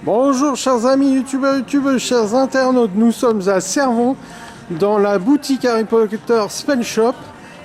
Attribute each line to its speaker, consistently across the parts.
Speaker 1: Bonjour chers amis youtubeurs, chers internautes, nous sommes à Servon dans la boutique Harry Potter Spell Shop.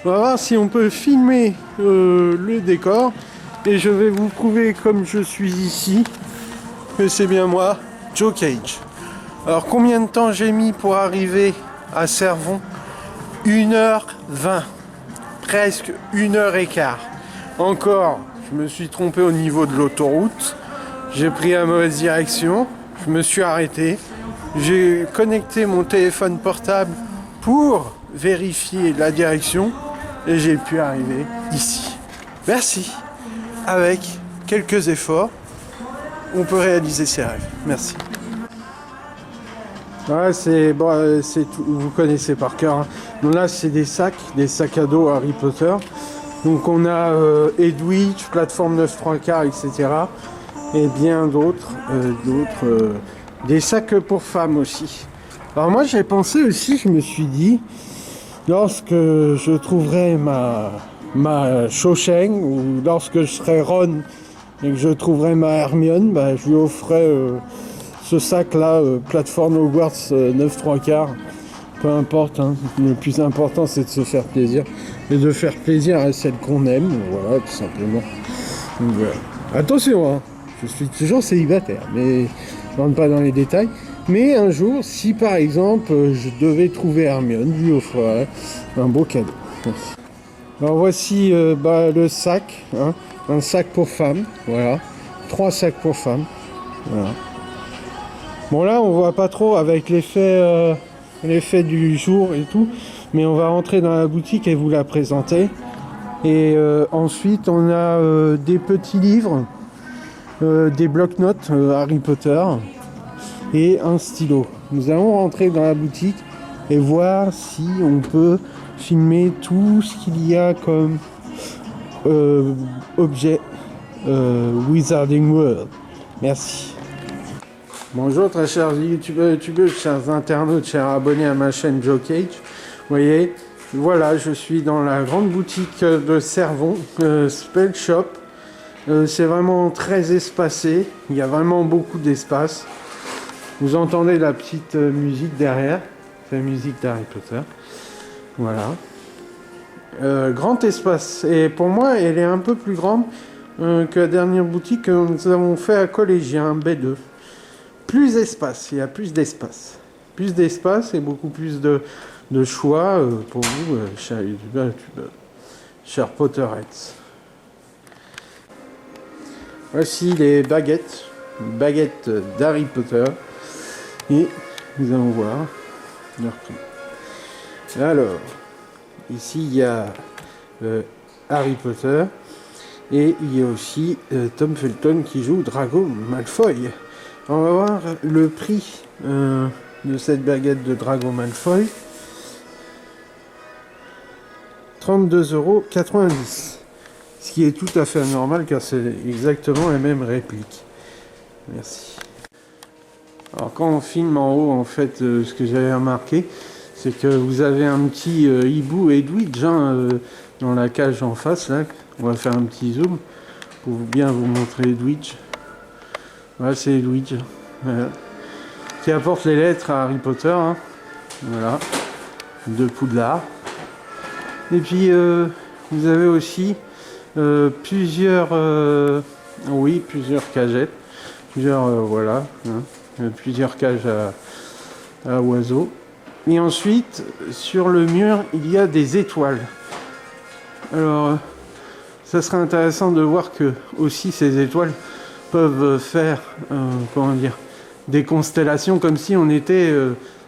Speaker 1: On va voir si on peut filmer le décor et je vais vous prouver comme je suis ici que c'est bien moi, Joe Cage. Alors combien de temps j'ai mis pour arriver à Servon? 1h20, presque 1h15. Encore, je me suis trompé au niveau de l'autoroute. J'ai pris la mauvaise direction, je me suis arrêté, j'ai connecté mon téléphone portable pour vérifier la direction et j'ai pu arriver ici. Merci. Avec quelques efforts, on peut réaliser ses rêves. Merci. Ouais, c'est bon, c'est tout, vous connaissez par cœur. Hein. Donc là, c'est des sacs à dos Harry Potter. Donc on a Edwidge, plateforme 9 3/4, etc. Et bien d'autres, des sacs pour femmes aussi. Alors moi j'ai pensé aussi, je me suis dit, lorsque je trouverai ma Cho Chang, ou lorsque je serai Ron et que je trouverai ma Hermione, bah, je lui offrerai ce sac là, plateforme Hogwarts 9 3/4. Peu importe, hein. Le plus important c'est de se faire plaisir et de faire plaisir à celle qu'on aime, voilà, tout simplement. Donc, voilà. Attention, hein. Je suis toujours célibataire, mais je ne rentre pas dans les détails. Mais un jour, si par exemple je devais trouver Hermione, je lui offrirais un beau cadeau. Alors voici le sac, hein, un sac pour femmes, voilà, 3 sacs pour femmes, voilà. Bon là, on voit pas trop avec l'effet du jour et tout, mais on va rentrer dans la boutique et vous la présenter. Et ensuite, on a des petits livres. Des blocs-notes Harry Potter et un stylo. Nous allons rentrer dans la boutique et voir si on peut filmer tout ce qu'il y a comme objet Wizarding World. Merci. Bonjour très chers youtubeurs, chers internautes, chers abonnés à ma chaîne Joe Cage. Vous voyez, voilà, je suis dans la grande boutique de Servon, Spell Shop. C'est vraiment très espacé, il y a vraiment beaucoup d'espace. Vous entendez la petite musique derrière, c'est la musique d'Harry Potter. Voilà. Grand espace, et pour moi elle est un peu plus grande que la dernière boutique que nous avons fait à Collégien, B2. Plus d'espace, il y a plus d'espace. Plus d'espace et beaucoup plus de choix pour vous, chers youtubeurs, chers Potterheads. Voici les baguettes d'Harry Potter, et nous allons voir leur prix. Alors, ici il y a Harry Potter, et il y a aussi Tom Felton qui joue Drago Malfoy. On va voir le prix de cette baguette de Drago Malfoy. 32,90 €. Ce qui est tout à fait normal car c'est exactement la même réplique. Merci. Alors quand on filme en haut, en fait, ce que j'avais remarqué, c'est que vous avez un petit hibou Edwidge dans la cage en face là. On va faire un petit zoom pour bien vous montrer Edwidge. Voilà, c'est Edwidge. Voilà. Qui apporte les lettres à Harry Potter. Hein. Voilà. De Poudlard. Et puis vous avez aussi plusieurs cagettes, voilà, hein, plusieurs cages à oiseaux. Et ensuite, sur le mur, il y a des étoiles. Alors, ça serait intéressant de voir que aussi ces étoiles peuvent faire, des constellations, comme si on était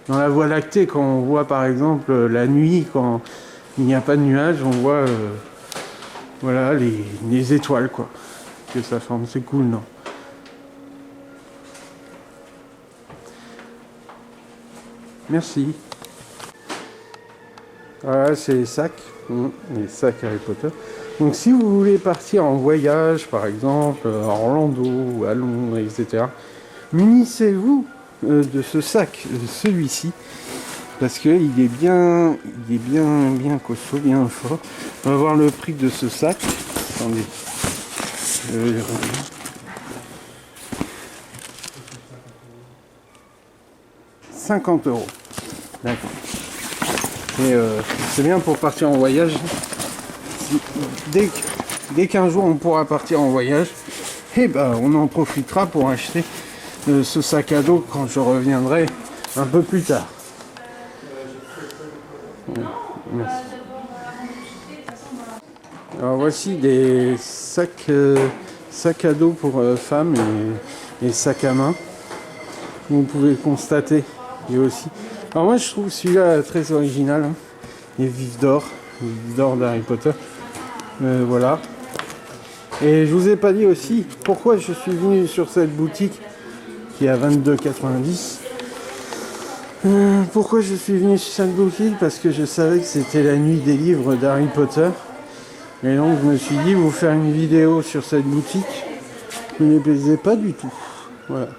Speaker 1: dans la Voie lactée, quand on voit par exemple la nuit, quand il n'y a pas de nuages, on voit voilà les étoiles quoi que ça forme, c'est cool, non? Merci. Voilà, c'est les sacs Harry Potter. Donc si vous voulez partir en voyage, par exemple à Orlando ou à Londres, etc., munissez-vous de ce sac, celui-ci, parce qu'il est bien costaud, bien fort. On va voir le prix de ce sac. Attendez. 50 €. D'accord. Et c'est bien pour partir en voyage. Dès qu'un jour on pourra partir en voyage, et ben on en profitera pour acheter ce sac à dos quand je reviendrai un peu plus tard. Merci. Alors voici des sacs à dos pour femmes et sacs à main. Vous pouvez constater. Et aussi. Alors moi je trouve celui-là très original. Hein. Les vifs d'or d'Harry Potter. Voilà. Et je vous ai pas dit aussi pourquoi je suis venu sur cette boutique qui est à 22,90 €. Pourquoi je suis venu sur cette boutique? Parce que je savais que c'était la nuit des livres d'Harry Potter. Et donc je me suis dit vous faire une vidéo sur cette boutique qui ne me plaisait pas du tout. Voilà.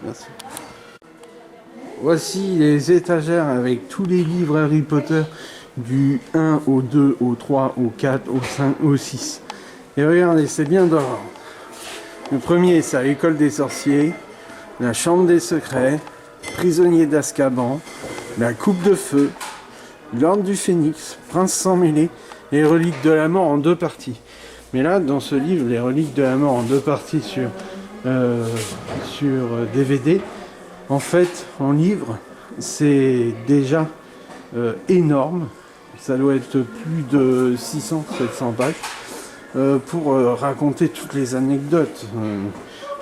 Speaker 1: Merci. Voici les étagères avec tous les livres Harry Potter du 1 au 2, au 3, au 4, au 5, au 6. Et regardez, c'est bien d'ordre. Le premier, c'est à l'école des sorciers, la chambre des secrets, prisonnier d'Azkaban, la coupe de feu, l'ordre du phénix, prince sans mêlée et les reliques de la mort en 2 parties. Mais là, dans ce livre, les reliques de la mort en 2 parties sur DVD, en fait, en livre, c'est déjà énorme. Ça doit être plus de 600-700 pages pour raconter toutes les anecdotes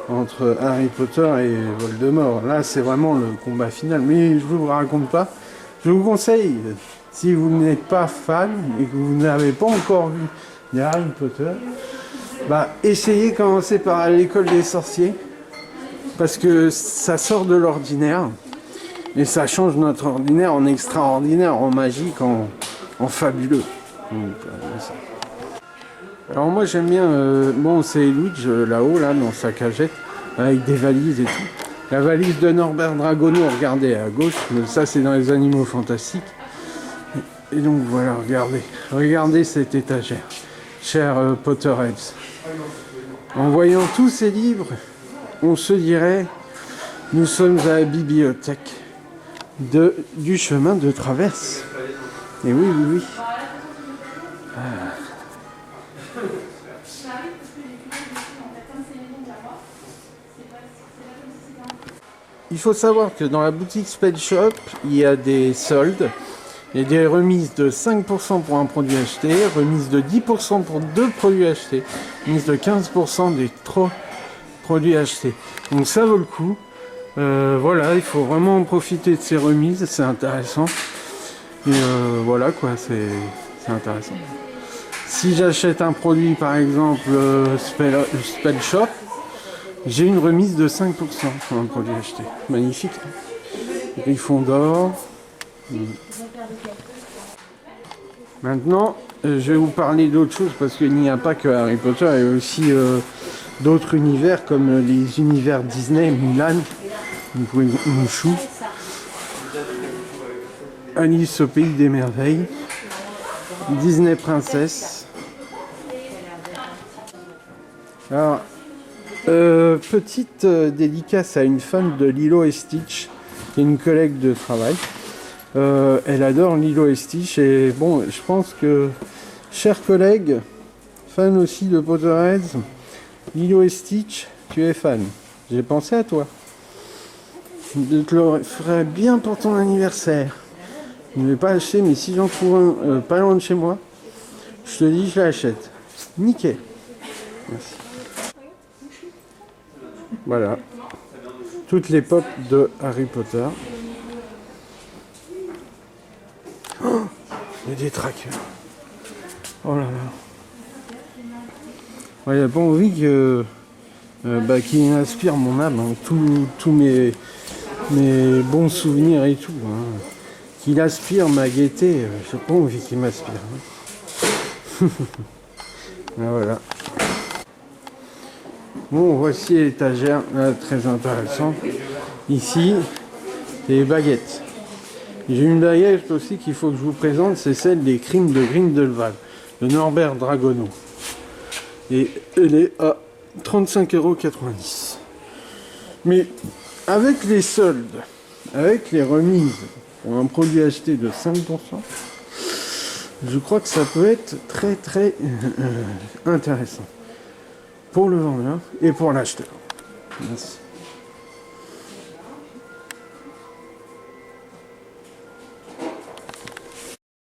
Speaker 1: entre Harry Potter et Voldemort. Là, c'est vraiment le combat final. Mais je ne vous raconte pas. Je vous conseille, si vous n'êtes pas fan et que vous n'avez pas encore vu les Harry Potter, essayez de commencer par l'école des sorciers. Parce que ça sort de l'ordinaire. Et ça change notre ordinaire en extraordinaire, en magique, en fabuleux. Donc, alors moi j'aime bien, c'est Ludwig là-haut, là, dans sa cagette, avec des valises et tout. La valise de Norbert Dragono, regardez à gauche, ça c'est dans les Animaux Fantastiques. Et donc voilà, regardez cette étagère, chers Potterheads. En voyant tous ces livres, on se dirait, nous sommes à la bibliothèque du chemin de traverse. Et oui. Il faut savoir que dans la boutique Spell Shop, il y a des soldes. Il y a des remises de 5% pour un produit acheté, remise de 10% pour 2 produits achetés, remise de 15% des 3 produits achetés. Donc ça vaut le coup. Voilà, il faut vraiment en profiter de ces remises, c'est intéressant. Et voilà quoi, c'est intéressant. Si j'achète un produit par exemple Spell Shop, j'ai une remise de 5% pour un produit acheté. Magnifique. Griffon d'or. Maintenant, je vais vous parler d'autre chose parce qu'il n'y a pas que Harry Potter, il y a aussi d'autres univers comme les univers Disney, Mulan, Mouchou, Alice au pays des merveilles, Disney Princesse. Alors, petite dédicace à une fan de Lilo et Stitch, qui est une collègue de travail. Elle adore Lilo et Stitch et bon, je pense que, chers collègues, fan aussi de Potterheads, Lilo et Stitch, tu es fan. J'ai pensé à toi. Je te le ferai bien pour ton anniversaire. Je ne vais pas acheter, mais si j'en trouve un pas loin de chez moi, je te dis, je l'achète. Nickel. Merci. Voilà. Toutes les pop de Harry Potter. Oh, il y a des trackers. Oh là là. Il n'y a pas envie que qu'il inspire mon âme, hein, tous mes bons souvenirs et tout. Hein. Qu'il aspire ma gaieté, j'ai pas envie qu'il m'aspire. Hein. Voilà. Bon, voici l'étagère, très intéressant. Ici, c'est les baguettes. J'ai une baguette aussi qu'il faut que je vous présente, c'est celle des Crimes de Grindelwald, de Norbert Dragono. Et elle est à 35,90 €. Mais avec les soldes avec les remises pour un produit acheté de 5%, je crois que ça peut être très très intéressant pour le vendeur et pour l'acheteur. Merci.